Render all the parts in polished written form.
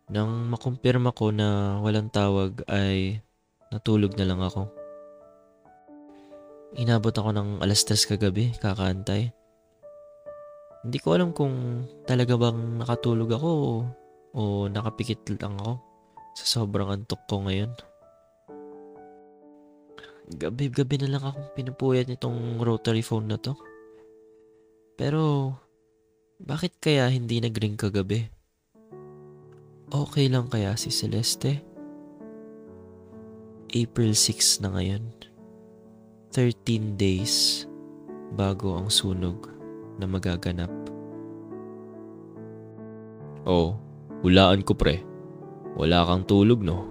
Nang makumpirma ko na walang tawag ay natulog na lang ako. Inabot ako ng 3:00 kagabi kakaantay. Hindi ko alam kung talaga bang nakatulog ako o nakapikit lang ako sa sobrang antok ko ngayon. Gabi-gabi na lang akong pinupuyat nitong rotary phone na to. Pero bakit kaya hindi nag-ring kagabi? Okay lang kaya si Celeste? April 6 na ngayon. 13 days bago ang sunog na magaganap. Oh, hulaan ko pre. Wala kang tulog no?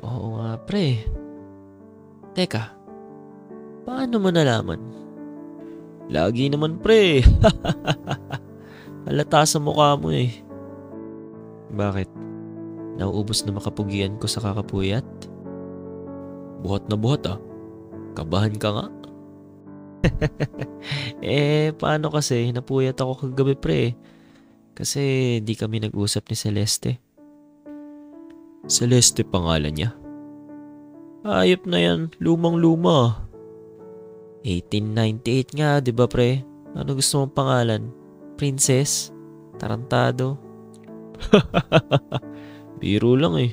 Oo nga pre. Teka, paano mo nalaman? Lagi naman pre. Halata sa mukha mo eh. Bakit? Nauubos na makapugian ko sa kakapuyat? Buhat na buhat ah. Kabahan ka nga. Paano kasi napuyat ako kagabi pre? Kasi di kami nag-usap ni Celeste. Celeste pangalan niya? Ayop na yan, lumang-luma. 1898 nga, di ba pre? Ano gusto mong pangalan? Princess? Tarantado? Biro lang eh.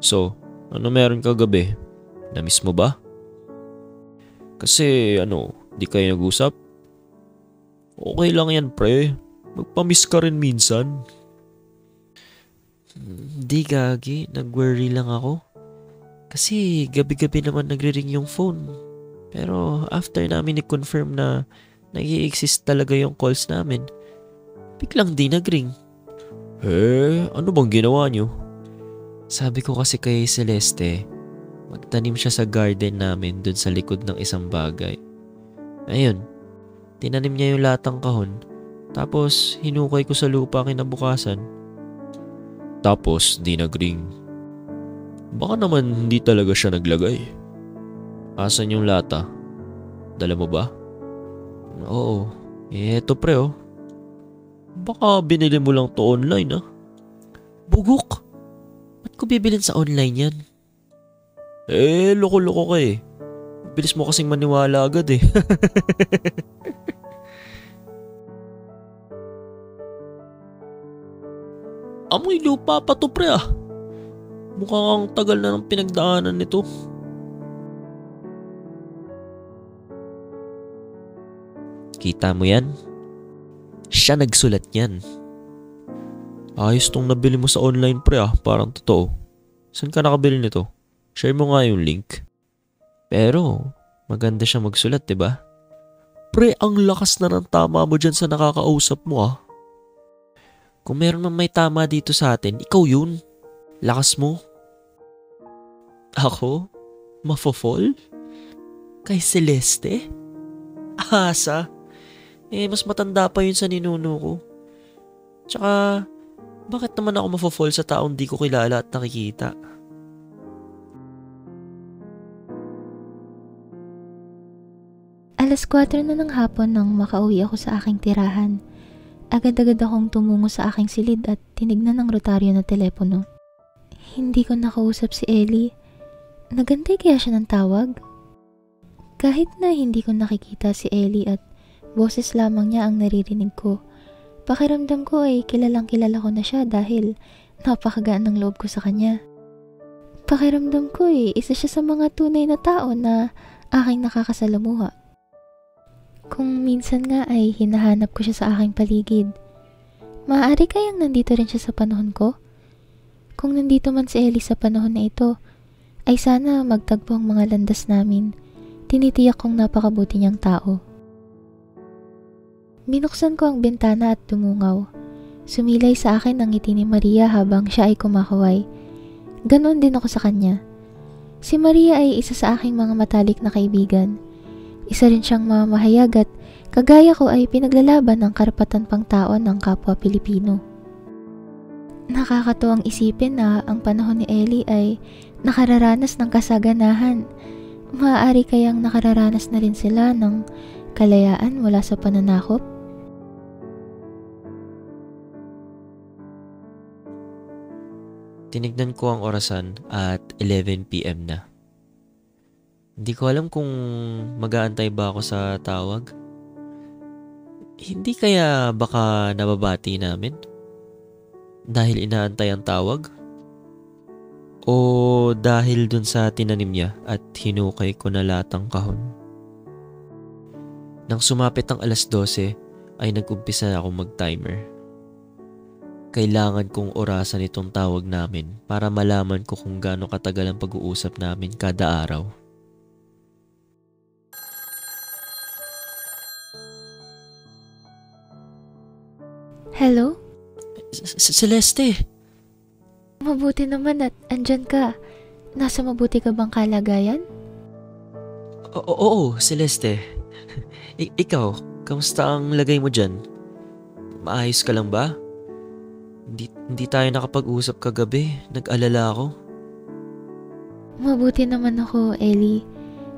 So, ano meron kagabi? Namiss mo ba? Kasi di kayo nag-usap? Okay lang yan pre. Magpamiss ka rin minsan. Di gagi, nag-worry lang ako. Kasi gabi-gabi naman nagre-ring yung phone. Pero after namin i-confirm na nag-i-exist talaga yung calls namin, biglang di nag-ring. Ano bang ginawa nyo? Sabi ko kasi kay Celeste, magtanim siya sa garden namin dun sa likod ng isang bagay. Ayun, tinanim niya yung latang kahon, tapos hinukay ko sa lupa kinabukasan. Tapos di nag-ring. Baka naman hindi talaga siya naglagay. Asan yung lata? Dala mo ba? Oo, eto pre oh. Baka binili mo lang to online ah. Bugok! Ba't ko bibilin sa online yan? Loko-loko ka eh. Bilis mo kasing maniwala agad eh. Amoy lupa pa to pre ah. Mukhang tagal na ng pinagdaanan nito. Kita mo yan? Siya nagsulat yan. Ayos tong nabili mo sa online pre ah, parang totoo. Saan ka nakabili nito? Share mo nga yung link. Pero maganda siya magsulat, diba? Pre, ang lakas na ng tama mo dyan sa nakakausap mo ah. Kung meron man may tama dito sa atin, ikaw yun. Lakas mo. Ako? Mafo-fall? Kay Celeste? Asa? Mas matanda pa yun sa ninuno ko. Tsaka, bakit naman ako mafo-fall sa taong di ko kilala at nakikita? Alas 4 na ng hapon nang makauwi ako sa aking tirahan. Agad-agad akong tumungo sa aking silid at tinignan ang rotaryo na telepono. Hindi ko nakausap si Ellie. Nagantay kaya siya ng tawag? Kahit na hindi ko nakikita si Ellie at boses lamang niya ang naririnig ko, pakiramdam ko ay kilalang kilala ko na siya dahil napakagaan ng loob ko sa kanya. Pakiramdam ko ay isa siya sa mga tunay na tao na aking nakakasalamuha. Kung minsan nga ay hinahanap ko siya sa aking paligid, maaari kayang nandito rin siya sa panahon ko? Kung nandito man si Ellie sa panahon na ito, ay sana magtagpo ang mga landas namin. Tinitiyak kong napakabuti niyang tao. Binuksan ko ang bintana at tumungaw. Sumilay sa akin ang ngiti ni Maria habang siya ay kumakaway. Ganon din ako sa kanya. Si Maria ay isa sa aking mga matalik na kaibigan. Isa rin siyang mamahayag at kagaya ko ay pinaglalaban ng karapatan pangtao ng kapwa Pilipino. Nakakatuwang isipin na ang panahon ni Ellie ay nakararanas ng kasaganahan. Maaari kayang nakararanas na rin sila ng kalayaan mula sa pananakop? Tinignan ko ang orasan at 11 p.m. na. Hindi ko alam kung mag-aantay ba ako sa tawag. Hindi kaya baka nababati namin? Dahil inaantay ang tawag? O dahil dun sa tinanim niya at hinukay ko na latang kahon? Nang sumapit ang 12:00 ay nag-umpisa akong mag-timer. Kailangan kong orasan itong tawag namin para malaman ko kung gaano katagal ang pag-uusap namin kada araw. Hello? Celeste! Mabuti naman at andyan ka. Nasa mabuti ka bang kalagayan? Oo, Celeste. Ikaw, kamusta ang lagay mo dyan? Maayos ka lang ba? Hindi tayo nakapag-usap kagabi. Nag-alala ako. Mabuti naman ako, Ellie.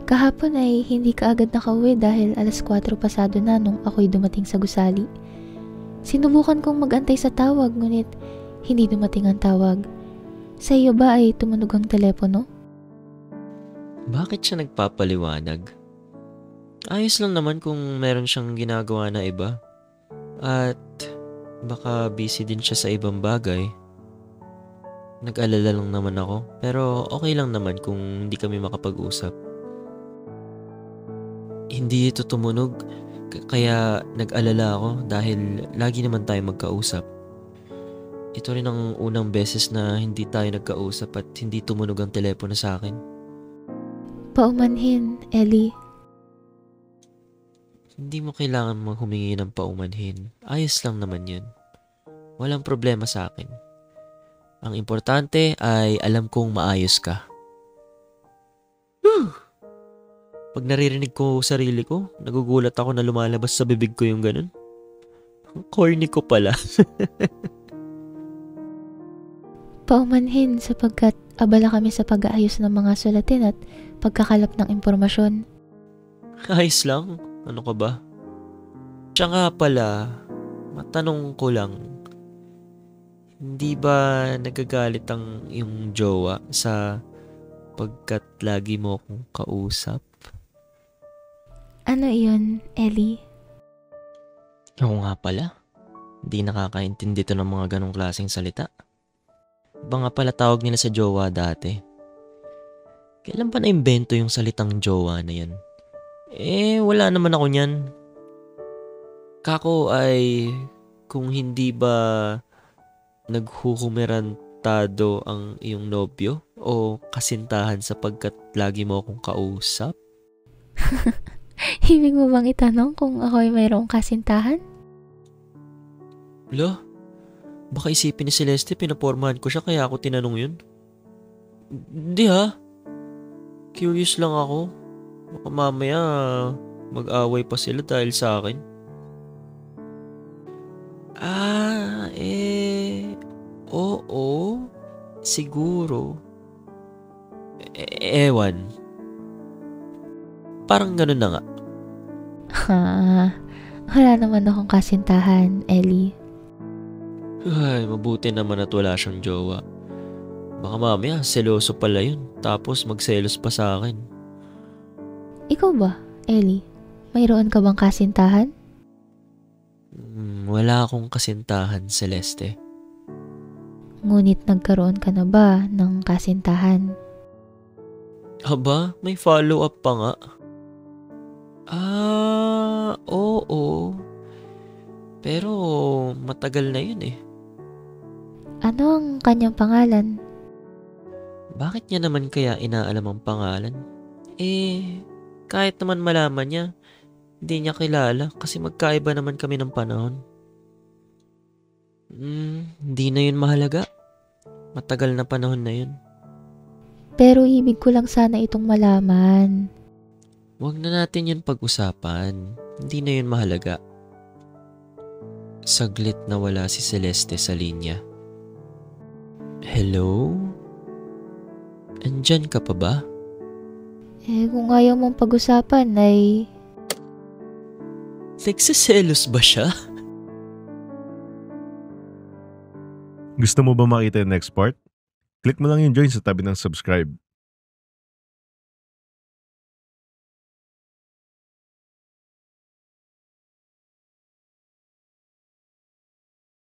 Kahapon ay hindi ka agad nakauwi dahil 4:00 pasado na nung ako'y dumating sa gusali. Sinubukan kong mag-antay sa tawag ngunit hindi dumating ang tawag. Sa iyo ba ay tumunog ang telepono? Bakit siya nagpapaliwanag? Ayos lang naman kung meron siyang ginagawa na iba. At baka busy din siya sa ibang bagay. Nag-alala lang naman ako, pero okay lang naman kung hindi kami makapag-usap. Hindi ito tumunog, kaya nag-alala ako dahil lagi naman tayo magkausap. Ito rin ang unang beses na hindi tayo nagkausap at hindi tumunog ang telepono sa akin. Paumanhin, Ellie. Hindi mo kailangan humingi ng paumanhin. Ayos lang naman yun. Walang problema sa akin. Ang importante ay alam kong maayos ka. Whew! Pag naririnig ko sarili ko, nagugulat ako na lumalabas sa bibig ko yung ganun. Ang corny ko pala. Paumanhin sapagkat abala kami sa pag-aayos ng mga sulatin at pagkakalap ng impormasyon. Ayos lang. Ano ka ba? Siya nga pala, matanong ko lang. Hindi ba nagagalit ang iyong jowa sa pagkat lagi mo akong kausap? Ano iyon, Ellie? Oo nga pala. Hindi nakakaintindi to ng mga ganong klaseng salita. Iba nga pala tawag nila sa jowa dati. Kailan pa na-imbento yung salitang jowa na yan? Wala naman ako niyan. Kako ay kung hindi ba naghuhumerantado ang iyong nobyo o kasintahan sapagkat lagi mo akong kausap? Ibig mo bang itanong kung ako ay mayroong kasintahan? Lo, baka isipin ni Celeste pinapormahan ko siya kaya ako tinanong yun. Hindi ha. Curious lang ako. Baka mamaya mag-away pa sila dahil sa akin. Oo. Siguro. Ewan. Parang ganun na nga. Wala naman akong kasintahan, Ellie. Ay, mabuti naman at wala siyang jowa. Baka mamaya seloso pala yun. Tapos magselos pa sa akin. Ikaw ba, Ellie? Mayroon ka bang kasintahan? Wala akong kasintahan, Celeste. Ngunit nagkaroon ka na ba ng kasintahan? Aba, may follow-up pa nga. Oo. Pero matagal na yun eh. Ano ang kanyang pangalan? Bakit niya naman kaya inaalam ang pangalan? Kahit naman malaman niya, hindi niya kilala kasi magkaiba naman kami ng panahon. Hindi na yun mahalaga. Matagal na panahon na yun. Pero ibig ko lang sana itong malaman. Huwag na natin yun pag-usapan. Hindi na yun mahalaga. Saglit na wala si Celeste sa linya. Hello? Andyan ka pa ba? Kung ayaw mong pag-usapan ay... Nagsiselos ba siya? Gusto mo ba makita yung next part? Click mo lang yung join sa tabi ng subscribe.